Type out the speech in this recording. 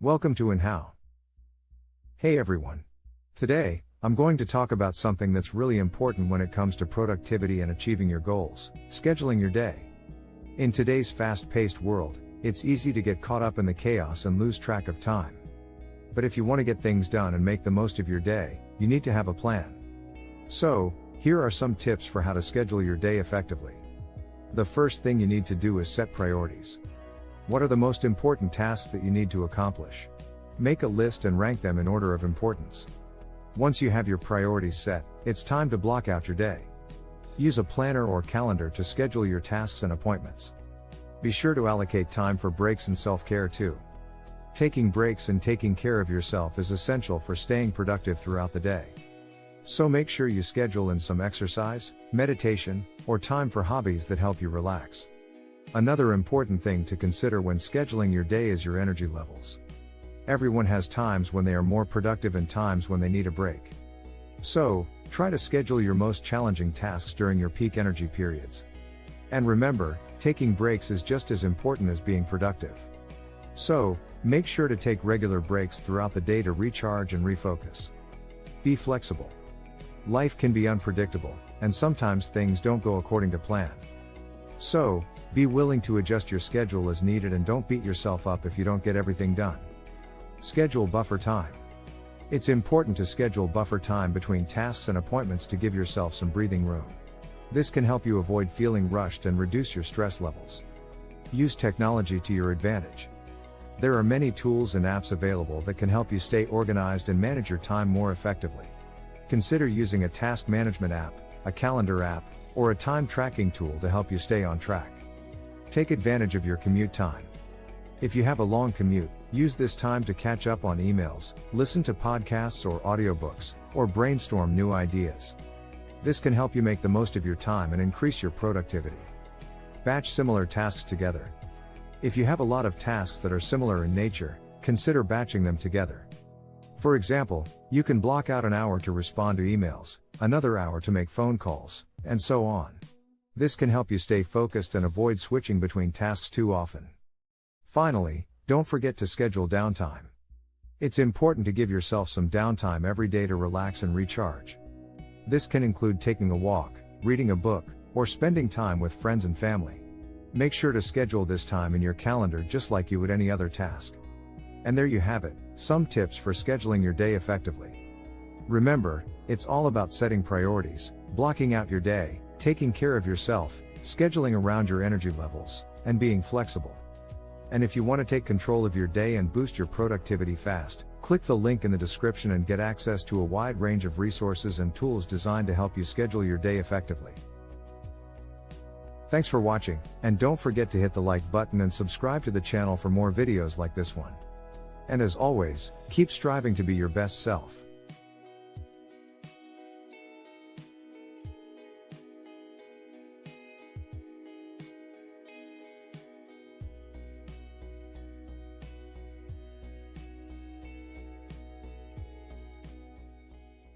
Welcome to inhow. Hey everyone. Today, I'm going to talk about something that's really important when it comes to productivity and achieving your goals: scheduling your day. In today's fast-paced world, it's easy to get caught up in the chaos and lose track of time. But if you want to get things done and make the most of your day, you need to have a plan. So, here are some tips for how to schedule your day effectively. The first thing you need to do is set priorities. What are the most important tasks that you need to accomplish? Make a list and rank them in order of importance. Once you have your priorities set, it's time to block out your day. Use a planner or calendar to schedule your tasks and appointments. Be sure to allocate time for breaks and self-care too. Taking breaks and taking care of yourself is essential for staying productive throughout the day. So make sure you schedule in some exercise, meditation, or time for hobbies that help you relax. Another important thing to consider when scheduling your day is your energy levels. Everyone has times when they are more productive and times when they need a break. So, try to schedule your most challenging tasks during your peak energy periods. And remember, taking breaks is just as important as being productive. So, make sure to take regular breaks throughout the day to recharge and refocus. Be flexible. Life can be unpredictable, and sometimes things don't go according to plan. So, be willing to adjust your schedule as needed and don't beat yourself up if you don't get everything done. Schedule buffer time. It's important to schedule buffer time between tasks and appointments to give yourself some breathing room. This can help you avoid feeling rushed and reduce your stress levels. Use technology to your advantage. There are many tools and apps available that can help you stay organized and manage your time more effectively. Consider using a task management app, a calendar app, or a time tracking tool to help you stay on track. Take advantage of your commute time. If you have a long commute, use this time to catch up on emails, listen to podcasts or audiobooks, or brainstorm new ideas. This can help you make the most of your time and increase your productivity. Batch similar tasks together. If you have a lot of tasks that are similar in nature, consider batching them together. For example, you can block out an hour to respond to emails, another hour to make phone calls, and so on. This can help you stay focused and avoid switching between tasks too often. Finally, don't forget to schedule downtime. It's important to give yourself some downtime every day to relax and recharge. This can include taking a walk, reading a book, or spending time with friends and family. Make sure to schedule this time in your calendar just like you would any other task. And there you have it, some tips for scheduling your day effectively. Remember, it's all about setting priorities, blocking out your day, taking care of yourself, scheduling around your energy levels, and being flexible. And if you want to take control of your day and boost your productivity fast, click the link in the description and get access to a wide range of resources and tools designed to help you schedule your day effectively. Thanks for watching, and don't forget to hit the like button and subscribe to the channel for more videos like this one. And as always, keep striving to be your best self.